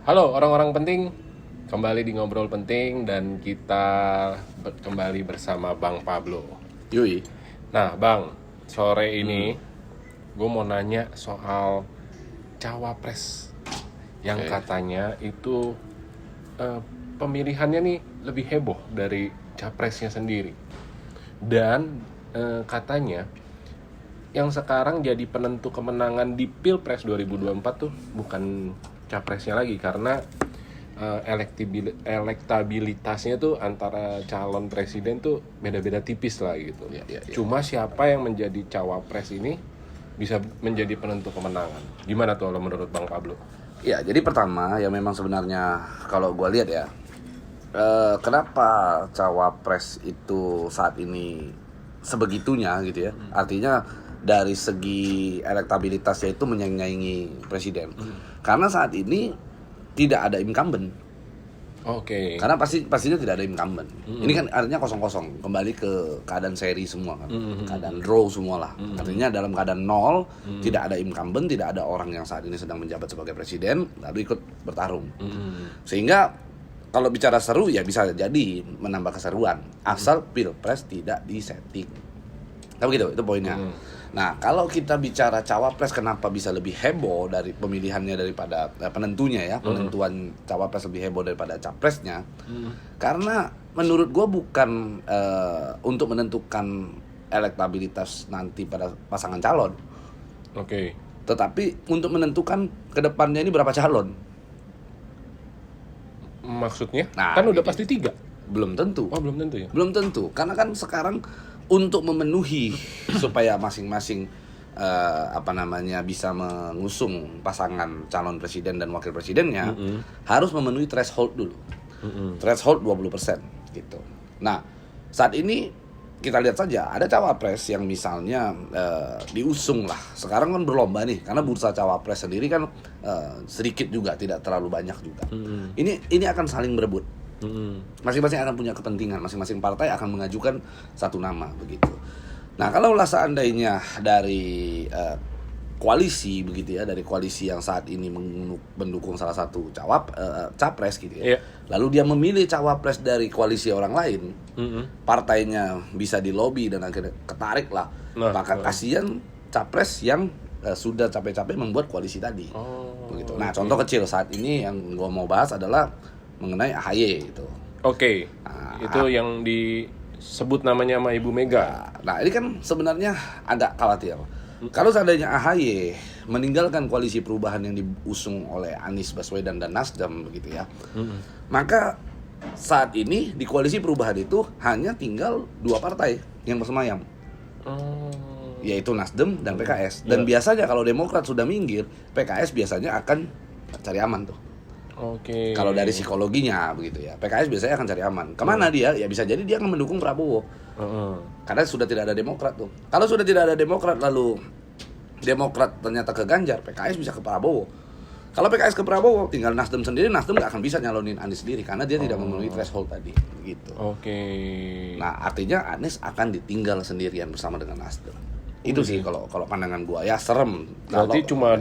Halo orang-orang penting, kembali di Ngobrol Penting dan kita kembali bersama Bang Pablo. Yui. Nah Bang, sore ini gue mau nanya soal cawapres yang katanya itu pemilihannya nih lebih heboh dari capresnya sendiri. Dan katanya yang sekarang jadi penentu kemenangan di Pilpres 2024 tuh bukan capresnya lagi karena elektabilitasnya tuh antara calon presiden tuh beda-beda tipis lah gitu. Ya. Cuma siapa yang menjadi cawapres ini bisa menjadi penentu kemenangan. Gimana tuh menurut Bang Pablo? Ya, jadi pertama yang memang sebenarnya kalau gue lihat ya, kenapa cawapres itu saat ini sebegitunya gitu ya? Artinya dari segi elektabilitasnya itu menyaingi presiden. Karena saat ini tidak ada incumbent. Oke. Karena pastinya tidak ada incumbent. Ini kan artinya kosong-kosong, kembali ke keadaan seri semua kan, keadaan draw semua lah. Artinya dalam keadaan nol, tidak ada incumbent, tidak ada orang yang saat ini sedang menjabat sebagai presiden lalu ikut bertarung. Sehingga kalau bicara seru ya bisa jadi menambah keseruan, asal pilpres tidak disetting. Tapi gitu, itu poinnya. Nah, kalau kita bicara cawapres kenapa bisa lebih heboh dari pemilihannya daripada penentunya ya, penentuan cawapres lebih heboh daripada capresnya. Karena menurut gue bukan untuk menentukan elektabilitas nanti pada pasangan calon. Oke. Tetapi untuk menentukan kedepannya ini berapa calon. Maksudnya? Nah, Kan udah gitu. pasti 3. Belum tentu. Oh, belum tentu ya? Belum tentu, karena kan sekarang untuk memenuhi supaya masing-masing bisa mengusung pasangan calon presiden dan wakil presidennya harus memenuhi threshold dulu. Threshold 20% gitu. Nah, saat ini kita lihat saja ada cawapres yang misalnya diusung lah. Sekarang kan berlomba nih karena bursa cawapres sendiri kan sedikit juga, tidak terlalu banyak juga. Ini akan saling berebut. Masing-masing akan punya kepentingan, masing-masing partai akan mengajukan satu nama begitu. Nah, kalaulah seandainya dari koalisi begitu ya, dari koalisi yang saat ini mendukung salah satu capres gitu ya. Iya. Lalu dia memilih cawapres dari koalisi orang lain, partainya bisa dilobi dan akhirnya ketarik lah. Maka kasihan capres yang sudah capek-capek membuat koalisi tadi. Begitu. Nah, contoh kecil saat ini yang gua mau bahas adalah mengenai AHY gitu. Oke. Itu yang disebut namanya sama Ibu Mega. Nah, ini kan sebenarnya agak khawatir. Kalau seandainya AHY meninggalkan koalisi perubahan yang diusung oleh Anies Baswedan dan Nasdem begitu ya, maka saat ini di koalisi perubahan itu hanya tinggal 2 partai yang bersemayam, yaitu Nasdem dan PKS. Dan biasanya kalau Demokrat sudah minggir, PKS biasanya akan cari aman tuh. Oke. Kalau dari psikologinya begitu ya, PKS biasanya akan cari aman. Kemana dia? Ya bisa jadi dia akan mendukung Prabowo. Karena sudah tidak ada Demokrat tuh. Kalau sudah tidak ada Demokrat lalu Demokrat ternyata ke Ganjar, PKS bisa ke Prabowo. Kalau PKS ke Prabowo, tinggal Nasdem sendiri, Nasdem nggak akan bisa nyalonin Anies sendiri karena dia tidak memenuhi threshold tadi, gitu. Oke. Nah, artinya Anies akan ditinggal sendirian bersama dengan Nasdem. Itu sih kalau pandangan gua ya serem. Berarti cuma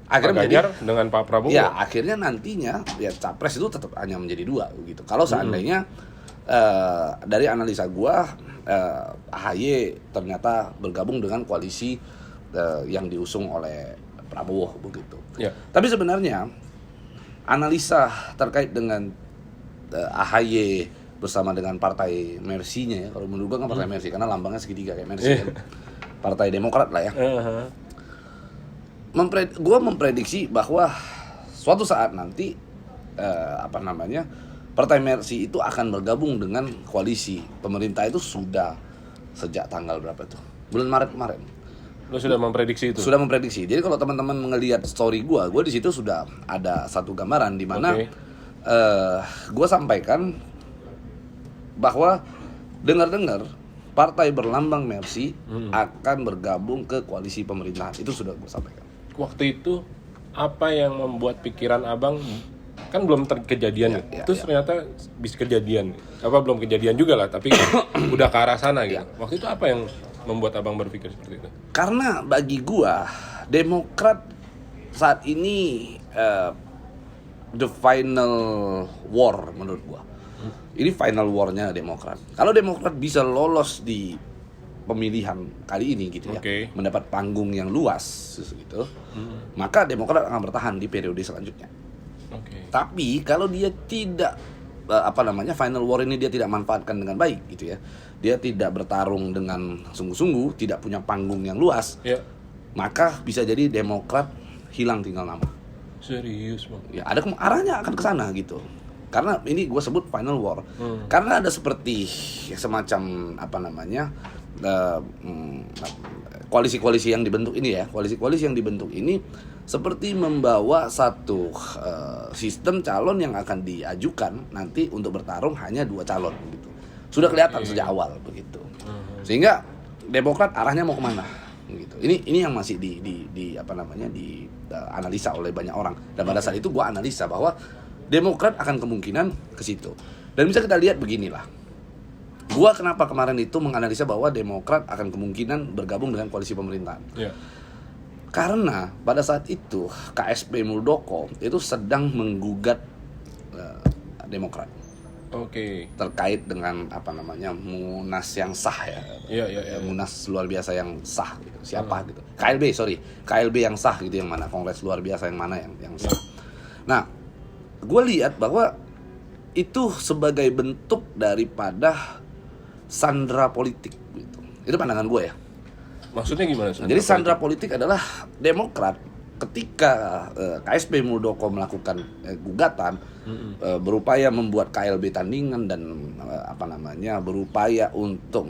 akhirnya Ganjar dengan Pak Prabowo. Ya, akhirnya nantinya ya capres itu tetap hanya menjadi 2 gitu. Kalau seandainya dari analisa gua AHY ternyata bergabung dengan koalisi yang diusung oleh Prabowo begitu. Ya. Tapi sebenarnya analisa terkait dengan AHY bersama dengan partai Mercy-nya ya. Kalau menurut gua kan partai Mercy karena lambangnya segitiga kayak Mercy kan. Partai Demokrat lah ya. Gua memprediksi bahwa suatu saat nanti Partai Mercy itu akan bergabung dengan koalisi pemerintah itu sudah sejak tanggal berapa tuh? Bulan Maret kemarin. Lo sudah memprediksi itu? Sudah memprediksi. Jadi kalau teman-teman melihat story gua di situ sudah ada satu gambaran di mana gua sampaikan bahwa dengar-dengar partai berlambang Mercy akan bergabung ke koalisi pemerintahan. Itu sudah gua sampaikan. Waktu itu apa yang membuat pikiran abang kan belum kejadian terus ternyata bisa kejadian belum kejadian juga lah tapi udah ke arah sana gitu. Waktu itu apa yang membuat abang berpikir seperti itu? Karena bagi gua Demokrat saat ini the final war menurut gua. Ini final war-nya Demokrat. Kalau Demokrat bisa lolos di pemilihan kali ini gitu ya, mendapat panggung yang luas gitu, maka Demokrat akan bertahan di periode selanjutnya. Tapi kalau dia tidak final war ini dia tidak manfaatkan dengan baik gitu ya, dia tidak bertarung dengan sungguh-sungguh, tidak punya panggung yang luas, maka bisa jadi Demokrat hilang tinggal nama. Serius bang? Ya ada arahnya akan ke sana gitu. Karena ini gue sebut final war. Karena ada seperti semacam koalisi-koalisi yang dibentuk ini ya. Koalisi-koalisi yang dibentuk ini seperti membawa satu sistem calon yang akan diajukan nanti untuk bertarung hanya 2 calon gitu. Sudah kelihatan sejak awal begitu. Sehingga Demokrat arahnya mau kemana gitu. Ini yang masih analisa oleh banyak orang. Dan pada saat itu gue analisa bahwa Demokrat akan kemungkinan ke situ. Dan bisa kita lihat beginilah. Gua kenapa kemarin itu menganalisa bahwa Demokrat akan kemungkinan bergabung dengan koalisi pemerintahan. Karena pada saat itu KSP Muldoko itu sedang menggugat Demokrat. Terkait dengan Munas yang sah ya. Munas luar biasa yang sah gitu. Siapa gitu. KLB yang sah gitu, yang mana Kongres luar biasa yang mana yang sah. Nah, gue lihat bahwa itu sebagai bentuk daripada sandra politik gitu. Itu pandangan gue ya. Maksudnya gimana? Jadi sandra politik adalah Demokrat ketika KSP Muldoko melakukan gugatan, berupaya membuat KLB tandingan dan berupaya untuk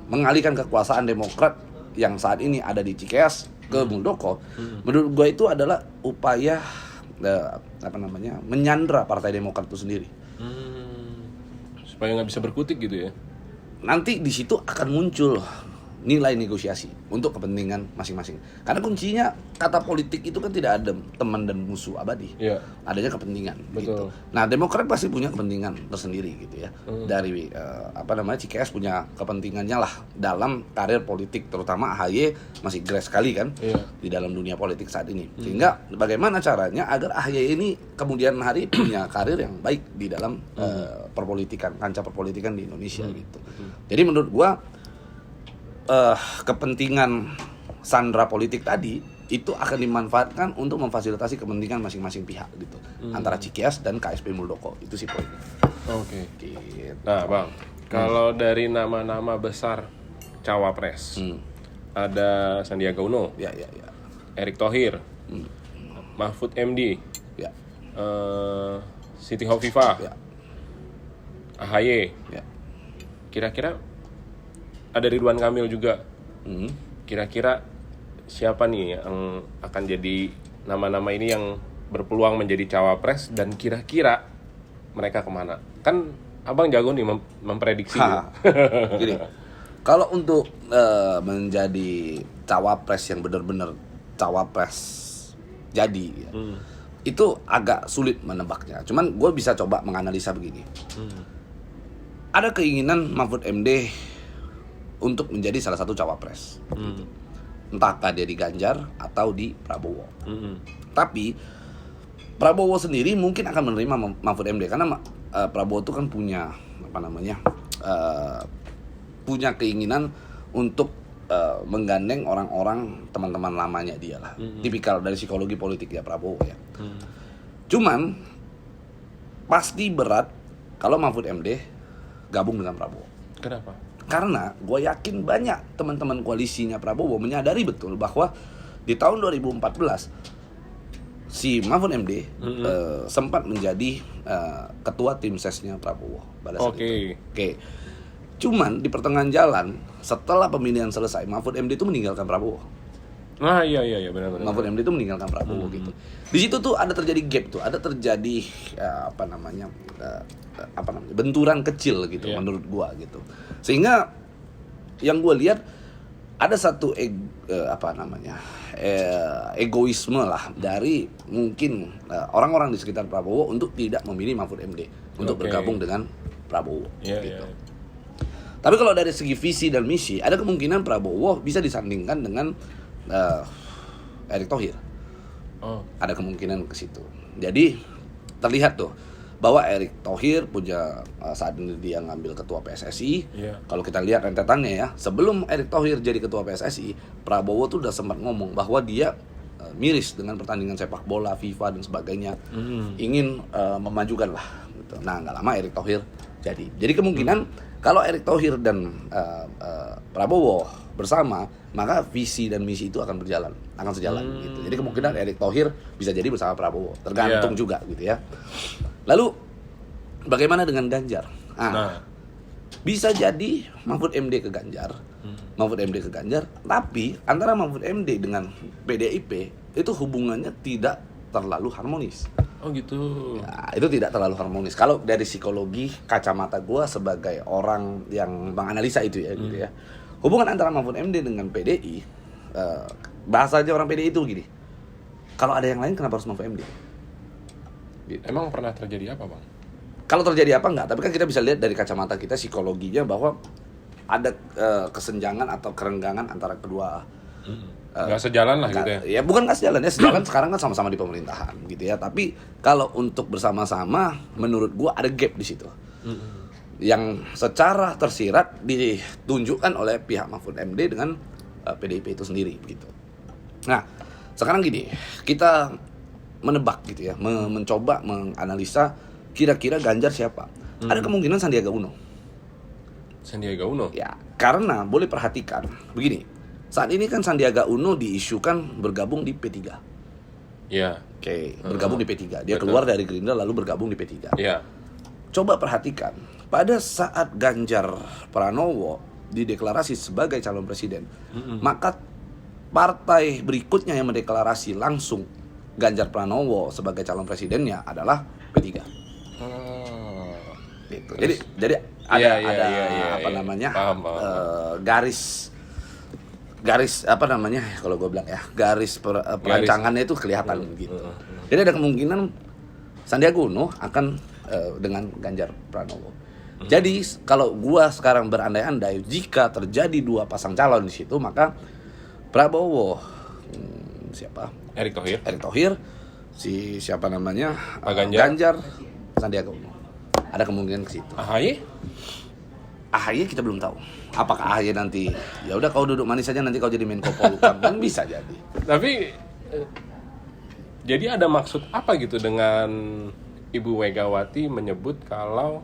mengalihkan kekuasaan Demokrat yang saat ini ada di Cikeas ke Muldoko. Menurut gue itu adalah upaya menyandra Partai Demokrat itu sendiri, supaya nggak bisa berkutik gitu ya. Nanti di situ akan muncul nilai negosiasi untuk kepentingan masing-masing. Karena kuncinya kata politik itu kan tidak ada teman dan musuh abadi, adanya kepentingan. Gitu. Nah, Demokrat pasti punya kepentingan tersendiri gitu ya. Dari Cikeas punya kepentingannya lah dalam karir politik, terutama AHY masih grass sekali kan di dalam dunia politik saat ini. Sehingga bagaimana caranya agar AHY ini kemudian hari punya karir yang baik di dalam kancah perpolitikan di Indonesia gitu. Jadi menurut gua kepentingan sandra politik tadi itu akan dimanfaatkan untuk memfasilitasi kepentingan masing-masing pihak gitu, antara Cikeas dan KSP Muldoko. Itu sih poinnya. Gitu. Nah bang, kalau dari nama-nama besar cawapres, ada Sandiaga Uno, Erick Thohir, Mahfud MD, Siti Hovifah, AHY, kira-kira ada Ridwan Kamil juga. Kira-kira siapa nih yang akan jadi nama-nama ini yang berpeluang menjadi cawapres, dan kira-kira mereka kemana? Kan abang jago nih memprediksi. Gini, kalau untuk menjadi cawapres yang benar-benar cawapres jadi itu agak sulit menebaknya. Cuman gue bisa coba menganalisa begini. Ada keinginan Mahfud MD untuk menjadi salah satu cawapres, entahkah dia di Ganjar atau di Prabowo. Tapi Prabowo sendiri mungkin akan menerima Mahfud MD karena Prabowo itu kan punya punya keinginan untuk menggandeng orang-orang teman-teman lamanya dia lah. Tipikal dari psikologi politik ya Prabowo ya. Cuman pasti berat kalau Mahfud MD gabung dengan Prabowo. Kenapa? Karena gue yakin banyak teman-teman koalisinya Prabowo menyadari betul bahwa di tahun 2014 si Mahfud MD sempat menjadi ketua tim sesnya Prabowo pada saat itu. Cuman di pertengahan jalan setelah pemilihan selesai Mahfud MD itu meninggalkan Prabowo. Iya benar. Mahfud MD itu meninggalkan Prabowo gitu. Di situ tuh ada terjadi gap tuh, ada terjadi benturan kecil gitu menurut gua gitu. Sehingga yang gua lihat ada satu egoisme lah dari mungkin orang-orang di sekitar Prabowo untuk tidak memilih Mahfud MD untuk bergabung dengan Prabowo gitu. Tapi kalau dari segi visi dan misi ada kemungkinan Prabowo bisa disandingkan dengan Erick Thohir Oh. Ada kemungkinan ke situ. Jadi terlihat tuh bahwa Erick Thohir punya saat ini dia ngambil ketua PSSI. Iya. Kalau kita lihat rentetannya ya, sebelum Erick Thohir jadi ketua PSSI, Prabowo tuh udah sempat ngomong bahwa dia miris dengan pertandingan sepak bola, FIFA dan sebagainya, ingin memajukan lah. Gitu. Nah, nggak lama Erick Thohir jadi. Jadi kemungkinan kalau Erick Thohir dan Prabowo bersama, maka visi dan misi itu akan sejalan gitu. Jadi kemungkinan Erick Thohir bisa jadi bersama Prabowo, tergantung juga gitu ya. Lalu bagaimana dengan Ganjar? Nah, bisa jadi Mahfud MD ke Ganjar, tapi antara Mahfud MD dengan PDIP itu hubungannya tidak terlalu harmonis. Oh gitu. Ya, itu tidak terlalu harmonis. Kalau dari psikologi kacamata gue sebagai orang yang menganalisa itu ya, gitu ya. Hubungan antara Mahfud MD dengan PDI, bahasa aja orang PDI itu gini. Kalau ada yang lain kenapa harus Mahfud MD? Gitu. Emang pernah terjadi apa, Bang? Kalau terjadi apa enggak, tapi kan kita bisa lihat dari kacamata kita psikologinya bahwa ada kesenjangan atau kerenggangan antara kedua. Nggak sejalan lah gitu ya? Ya bukan nggak sejalan ya, sejalan sekarang kan sama-sama di pemerintahan gitu ya. Tapi kalau untuk bersama-sama, menurut gua ada gap di situ. Yang secara tersirat ditunjukkan oleh pihak Mahfud MD dengan PDIP itu sendiri begitu. Nah, sekarang gini, kita menebak gitu ya, mencoba menganalisa kira-kira Ganjar siapa. Ada kemungkinan Sandiaga Uno. Sandiaga Uno? Ya, karena boleh perhatikan begini. Saat ini kan Sandiaga Uno diisukan bergabung di P3. Iya. Oke, bergabung di P3. Dia Betul. keluar dari Gerindra lalu bergabung di P3. Iya. Coba perhatikan, pada saat Ganjar Pranowo dideklarasi sebagai calon presiden, maka partai berikutnya yang mendeklarasi langsung Ganjar Pranowo sebagai calon presidennya adalah P3. Gitu. Jadi ada apa namanya? Paham. Garis apa namanya kalau gue bilang ya, garis perancangannya itu kelihatan gitu. Jadi ada kemungkinan Sandiaga Uno akan dengan Ganjar Pranowo. Jadi kalau gua sekarang berandai-andai jika terjadi dua pasang calon di situ, maka Prabowo siapa? Erick Thohir, si siapa namanya? Pak Ganjar. Sandiaga Uno. Ada kemungkinan ke situ. AHY kita belum tahu. Apakah AHY nanti ya udah kau duduk manis saja nanti kau jadi Menko Polhukam, kan bisa jadi. Tapi jadi ada maksud apa gitu dengan Ibu Megawati menyebut kalau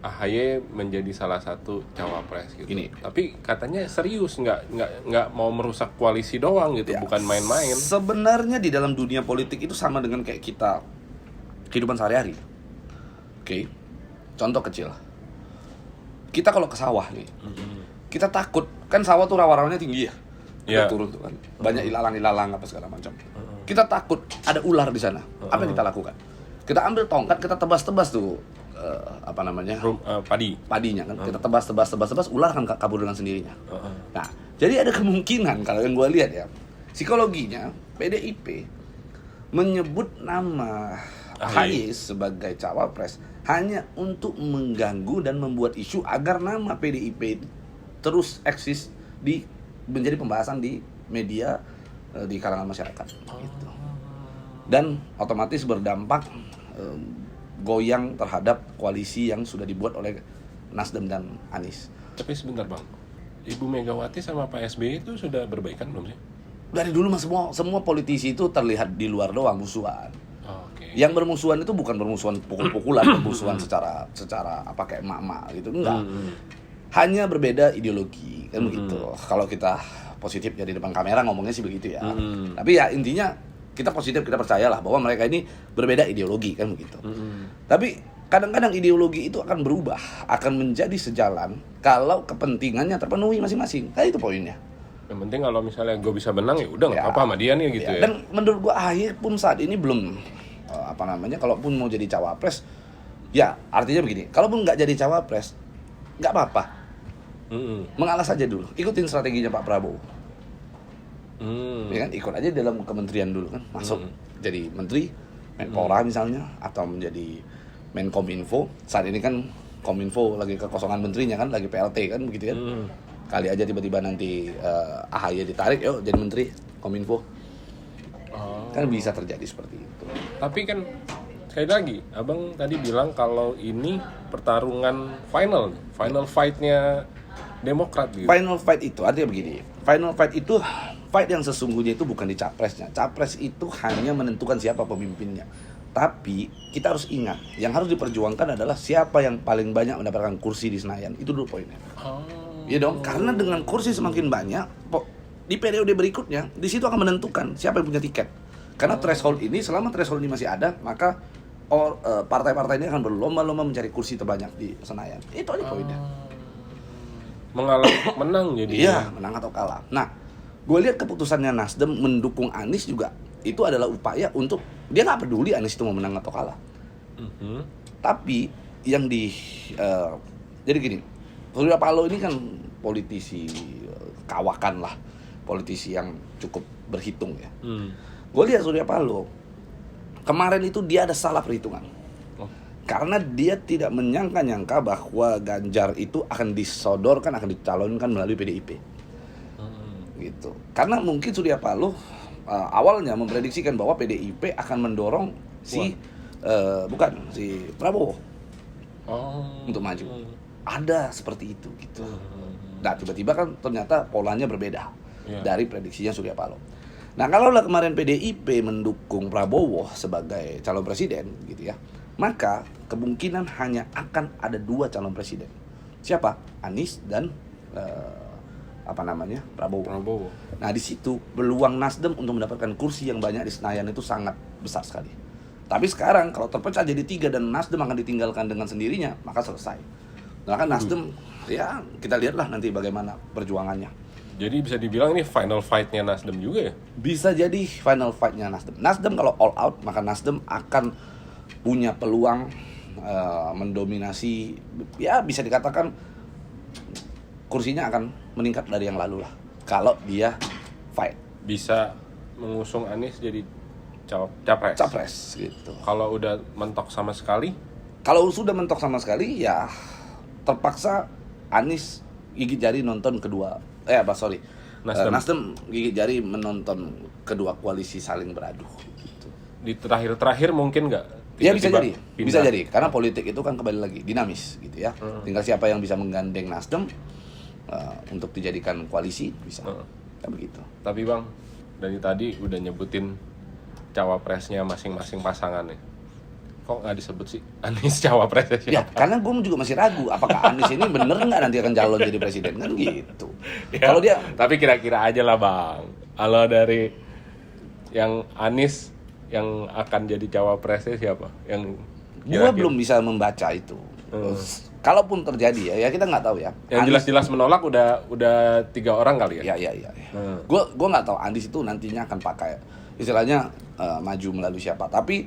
AHY menjadi salah satu cawapres gitu. Gini. Tapi katanya serius, nggak mau merusak koalisi doang gitu, Ya, bukan main-main. Sebenarnya di dalam dunia politik itu sama dengan kayak kita kehidupan sehari-hari. Oke. Contoh kecil. Kita kalau ke sawah nih, kita takut kan sawah tuh rawa-rawanya tinggi ya. Iya. Turun tuh kan. Banyak ilalang-ilalang apa segala macam. Kita takut ada ular di sana. Apa yang kita lakukan? Kita ambil tongkat, kita tebas-tebas tuh apa namanya? Padinya kan. Kita tebas, ular akan kabur dengan sendirinya. Nah, jadi ada kemungkinan kalau yang gue lihat ya, psikologinya PDIP menyebut nama AHY sebagai cawapres hanya untuk mengganggu dan membuat isu agar nama PDIP terus eksis menjadi pembahasan di media di kalangan masyarakat gitu. Dan otomatis berdampak goyang terhadap koalisi yang sudah dibuat oleh Nasdem dan Anies. Tapi sebentar Bang, Ibu Megawati sama Pak SBY itu sudah berbaikan belum sih? Dari dulu mah semua politisi itu terlihat di luar doang musuhan. Okay. Yang bermusuhan itu bukan bermusuhan pukul-pukulan, bermusuhan secara apa kayak emak-emak gitu, enggak. Hanya berbeda ideologi kan begitu. Kalau kita positif ya di depan kamera ngomongnya sih begitu ya. Tapi ya intinya kita positif, kita percayalah bahwa mereka ini berbeda ideologi kan begitu. Tapi kadang-kadang ideologi itu akan berubah, akan menjadi sejalan kalau kepentingannya terpenuhi masing-masing. Nah itu poinnya. Yang penting kalau misalnya gue bisa menang ya udah nggak apa-apa sama dia nih gitu ya. Dan menurut gue AHY pun saat ini belum kalaupun mau jadi cawapres, ya artinya begini, kalaupun nggak jadi cawapres nggak apa-apa, mengalah saja dulu, ikutin strateginya Pak Prabowo. Ya kan, ikut aja dalam kementerian dulu kan, masuk jadi menteri, Menpora misalnya, atau menjadi Menkominfo. Saat ini kan Kominfo lagi kekosongan menterinya kan, lagi PLT kan begitu kan. Kali aja tiba-tiba nanti AHY ditarik, yuk jadi menteri Kominfo. Kan bisa terjadi seperti itu. Tapi kan sekali lagi, abang tadi bilang kalau ini pertarungan final fight-nya Demokrat gitu. Final fight itu artinya begini. Final fight itu fight yang sesungguhnya itu bukan di capresnya. Capres itu hanya menentukan siapa pemimpinnya. Tapi kita harus ingat, yang harus diperjuangkan adalah siapa yang paling banyak mendapatkan kursi di Senayan. Itu dulu poinnya. Ya dong, karena dengan kursi semakin banyak, di periode berikutnya di situ akan menentukan siapa yang punya tiket. Karena threshold ini, selama threshold ini masih ada, maka partai-partai ini akan berlomba-lomba mencari kursi terbanyak di Senayan. Itu aja poinnya. Mengalah menang jadi. Iya, menang atau kalah. Nah, gue lihat keputusannya Nasdem mendukung Anies juga itu adalah upaya untuk dia nggak peduli Anies itu mau menang atau kalah. Tapi yang jadi gini, Surya Paloh ini kan politisi kawakan lah, politisi yang cukup berhitung ya. Gue lihat Surya Paloh kemarin itu dia ada salah perhitungan. Karena dia tidak menyangka-nyangka bahwa Ganjar itu akan disodorkan, akan dicalonkan melalui PDIP. Gitu. Karena mungkin Surya Paloh awalnya memprediksikan bahwa PDIP akan mendorong si Prabowo untuk maju. Ada seperti itu gitu. Nah, tiba-tiba kan ternyata polanya berbeda dari prediksinya Surya Paloh. Nah, kalau kemarin PDIP mendukung Prabowo sebagai calon presiden gitu ya, maka kemungkinan hanya akan ada 2 calon presiden. Siapa? Anies dan Prabowo. Nah, di situ peluang Nasdem untuk mendapatkan kursi yang banyak di Senayan itu sangat besar sekali. Tapi sekarang kalau terpecah jadi 3 dan Nasdem akan ditinggalkan dengan sendirinya, maka selesai. Nah, kan Nasdem ya kita lihatlah nanti bagaimana perjuangannya. Jadi bisa dibilang ini final fight-nya Nasdem juga ya? Bisa jadi final fight-nya Nasdem. Nasdem kalau all out, maka Nasdem akan punya peluang mendominasi, ya bisa dikatakan kursinya akan meningkat dari yang lalu lah. Kalau dia fight. Bisa mengusung Anies jadi capres gitu. Kalau udah mentok sama sekali? Kalau sudah mentok sama sekali, ya terpaksa Anies gigit jari nonton Nasdem gigit jari menonton kedua koalisi saling beradu gitu. Di terakhir mungkin nggak? Ya bisa jadi, karena politik itu kan kembali lagi dinamis gitu ya. Tinggal siapa yang bisa menggandeng Nasdem untuk dijadikan koalisi bisa, kan begitu. Tapi Bang, dari tadi udah nyebutin cawapresnya masing-masing pasangan nih. Kok nggak disebut sih Anies cawapresnya siapa? Ya, karena gue juga masih ragu apakah Anies ini bener nggak nanti akan calon jadi presiden kan gitu. Ya, kalau dia, tapi kira-kira aja lah Bang. Kalau dari yang Anies yang akan jadi cawapresnya siapa? Yang gue belum bisa membaca itu. Kalaupun terjadi ya kita nggak tahu ya. Yang jelas-jelas menolak udah 3 orang kali ya. Ya. Gue nggak tahu Anies itu nantinya akan pakai istilahnya maju melalui siapa. Tapi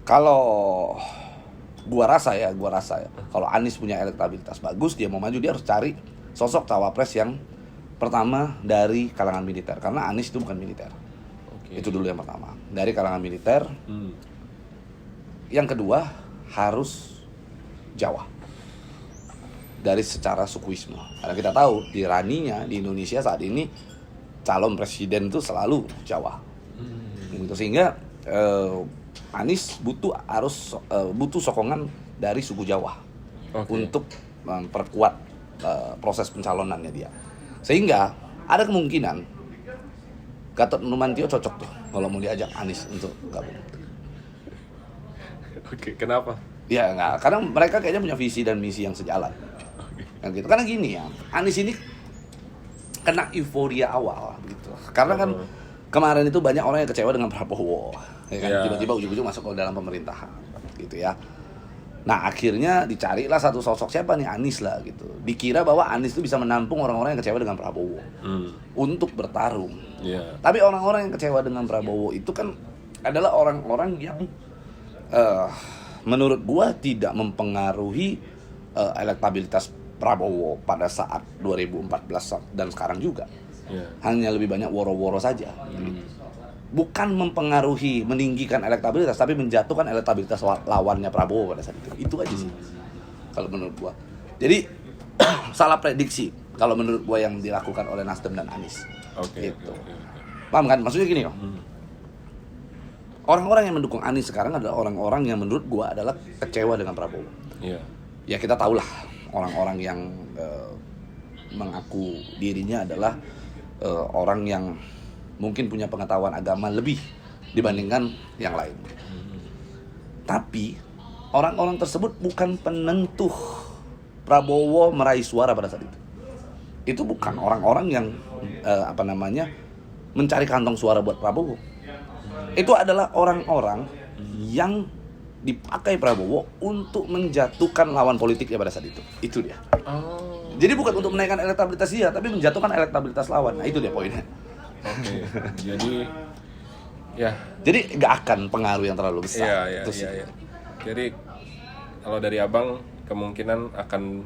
kalau gue rasa ya kalau Anies punya elektabilitas bagus, dia mau maju, dia harus cari sosok cawapres yang pertama dari kalangan militer, karena Anies itu bukan militer. Itu dulu yang pertama, dari kalangan militer. Yang kedua harus Jawa, dari secara sukuisme, karena kita tahu tiraninya di Indonesia saat ini calon presiden itu selalu Jawa. Gitu, sehingga Anies butuh sokongan dari suku Jawa untuk memperkuat proses pencalonannya dia. Sehingga ada kemungkinan Gatot Nurmantio cocok tuh kalau mau diajak Anies untuk gabung. Oke, kenapa? Ya enggak, karena mereka kayaknya punya visi dan misi yang sejalan. Gitu. Karena gini ya, Anies ini kena euforia awal gitu. Karena kan kemarin itu banyak orang yang kecewa dengan Prabowo, ya kan? Tiba-tiba ujung-ujung masuk ke dalam pemerintahan, gitu ya. Nah, akhirnya dicarilah satu sosok, siapa nih, Anies lah gitu. Dikira bahwa Anies itu bisa menampung orang-orang yang kecewa dengan Prabowo untuk bertarung. Tapi orang-orang yang kecewa dengan Prabowo itu kan adalah orang-orang yang menurut gua tidak mempengaruhi elektabilitas Prabowo pada saat 2014 dan sekarang juga. Hanya lebih banyak woro-woro saja. Bukan mempengaruhi, meninggikan elektabilitas, tapi menjatuhkan elektabilitas lawannya Prabowo pada saat itu. Itu aja sih, kalau menurut gua. Jadi salah prediksi kalau menurut gua yang dilakukan oleh Nasdem dan Anies. Gitu. Paham kan? Maksudnya gini loh. orang-orang yang mendukung Anies sekarang adalah orang-orang yang menurut gua adalah kecewa dengan Prabowo. Iya. Ya kita tahulah orang-orang yang mengaku dirinya adalah orang yang mungkin punya pengetahuan agama lebih dibandingkan yang lain. Tapi orang-orang tersebut bukan penentu Prabowo meraih suara pada saat itu. Itu bukan orang-orang yang mencari kantong suara buat Prabowo. Itu adalah orang-orang yang dipakai Prabowo untuk menjatuhkan lawan politiknya pada saat itu. Itu dia. Oh. Jadi bukan untuk menaikkan elektabilitas dia, tapi menjatuhkan elektabilitas lawan. Nah, itu dia poinnya. Oke. Jadi ya. Jadi nggak akan pengaruh yang terlalu besar. Iya. Jadi kalau dari abang kemungkinan akan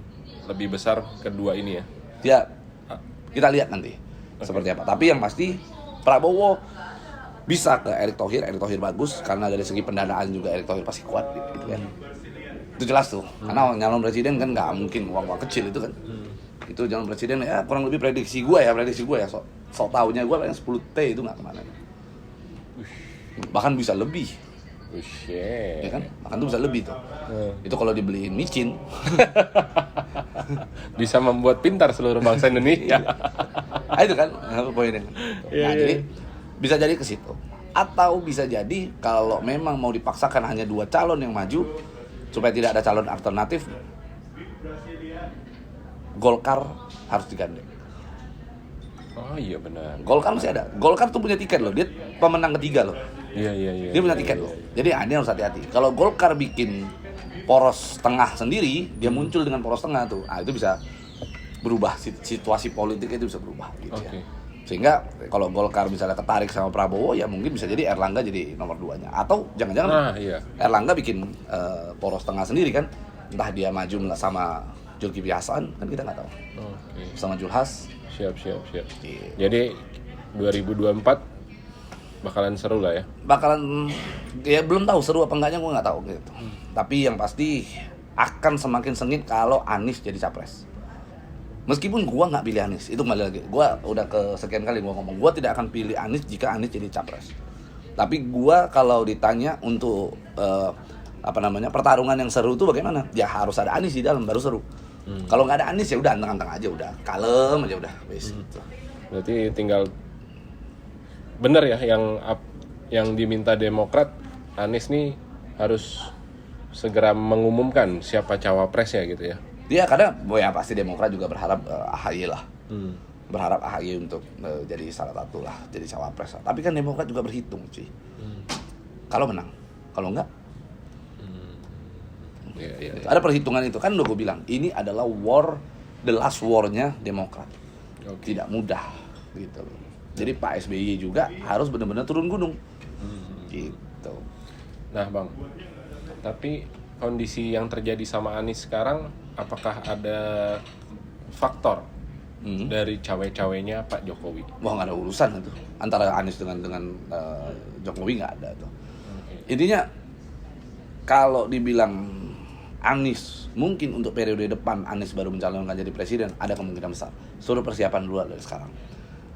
lebih besar kedua ini ya. Ya, kita lihat nanti seperti apa. Tapi yang pasti Prabowo bisa ke Erick Thohir bagus karena dari segi pendanaan juga Erick Thohir pasti kuat gitu kan. Itu jelas tuh. Karena nyalon presiden kan nggak mungkin uang kecil itu kan. Itu calon presiden ya kurang lebih prediksi gue ya so taunya gue paling 10T itu nggak kemana. Bahkan bisa lebih. Ya kan? Bahkan tuh bisa lebih tuh. Itu kalau dibeliin micin bisa membuat pintar seluruh bangsa Indonesia. Nah, itu kan poinnya. Iya. Jadi bisa jadi ke situ. Atau bisa jadi kalau memang mau dipaksakan hanya 2 calon yang maju supaya tidak ada calon alternatif, Golkar harus digandeng. Oh iya benar. Golkar masih ada. Golkar tuh punya tiket loh. Dia pemenang ketiga loh. Iya. Dia punya tiket loh. Jadi ini harus hati-hati. Kalau Golkar bikin poros tengah sendiri, dia muncul dengan poros tengah tuh. Ah, itu bisa berubah, situasi politik itu bisa berubah gitu ya. Sehingga kalau Golkar misalnya ketarik sama Prabowo, ya mungkin bisa jadi Erlangga jadi nomor 2-nya. Atau jangan-jangan Erlangga bikin poros tengah sendiri kan. Entah dia maju sama Zulkifli Hasan, kan kita nggak tahu. Sama Julhas. Siap. Jadi 2024 bakalan seru lah ya. Ya belum tahu seru apa enggaknya, gue nggak tahu gitu. Tapi yang pasti akan semakin sengit kalau Anies jadi capres. Meskipun gua nggak pilih Anies, itu kembali lagi. Gua udah kesekian kali gua ngomong, gua tidak akan pilih Anies jika Anies jadi capres. Tapi gua kalau ditanya untuk pertarungan yang seru itu bagaimana? Ya harus ada Anies di dalam baru seru. Kalau nggak ada Anies ya udah anteng-anteng aja, udah kalem aja udah. Gitu. Berarti tinggal bener ya yang diminta Demokrat, Anies nih harus segera mengumumkan siapa cawapresnya gitu ya. Dia karena pasti Demokrat juga berharap AHY lah. Berharap AHY untuk jadi salah satu lah, jadi cawapres. Tapi kan Demokrat juga berhitung sih. Kalau menang, kalau enggak. Iya. Ada perhitungan itu kan udah gue bilang. Ini adalah the last war-nya Demokrat. Tidak mudah gitu. Jadi Pak SBY juga harus benar-benar turun gunung. Gitu. Nah, Bang. Tapi kondisi yang terjadi sama Anies sekarang, apakah ada faktor dari cawe-cawenya Pak Jokowi? Wah, nggak ada urusan itu antara Anies dengan Jokowi, nggak ada tuh. Intinya kalau dibilang Anies mungkin untuk periode depan Anies baru mencalonkan jadi presiden, ada kemungkinan besar. Suruh persiapan dulu dari sekarang.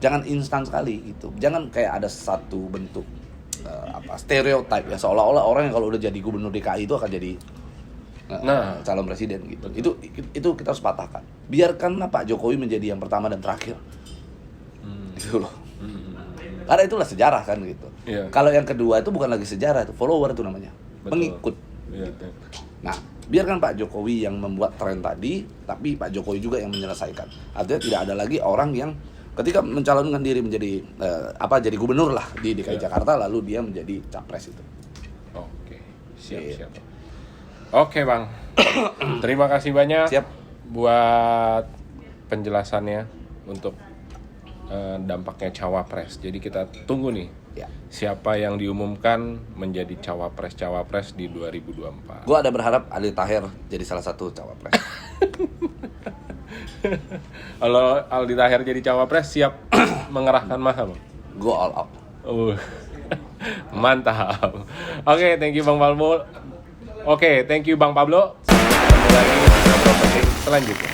Jangan instan sekali gitu. Jangan kayak ada satu bentuk stereotip ya, seolah-olah orang yang kalau udah jadi gubernur DKI itu akan jadi calon presiden gitu. Itu kita harus patahkan. Biarkanlah Pak Jokowi menjadi yang pertama dan terakhir. Gitu loh. Karena itulah sejarah kan gitu. Kalau yang kedua itu bukan lagi sejarah, itu follower itu namanya. Pengikut. Gitu. Nah, biarkan Pak Jokowi yang membuat tren tadi, tapi Pak Jokowi juga yang menyelesaikan. Artinya tidak ada lagi orang yang ketika mencalonkan diri menjadi jadi gubernur lah di DKI Jakarta lalu dia menjadi capres itu. Oke, siap. Oke, Bang. Terima kasih banyak. Siap. Buat penjelasannya untuk dampaknya cawapres. Jadi kita tunggu nih. Ya. Siapa yang diumumkan menjadi cawapres di 2024. Gua ada berharap Aldi Taher jadi salah satu cawapres. Kalau Aldi Taher jadi cawapres, siap mengerahkan massa, Bang? Go all out. Mantap. Oke, thank you Bang Pablo. Oke, thank you Bang Pablo. Sampai ketemu lagi di Ngobrol Penting selanjutnya.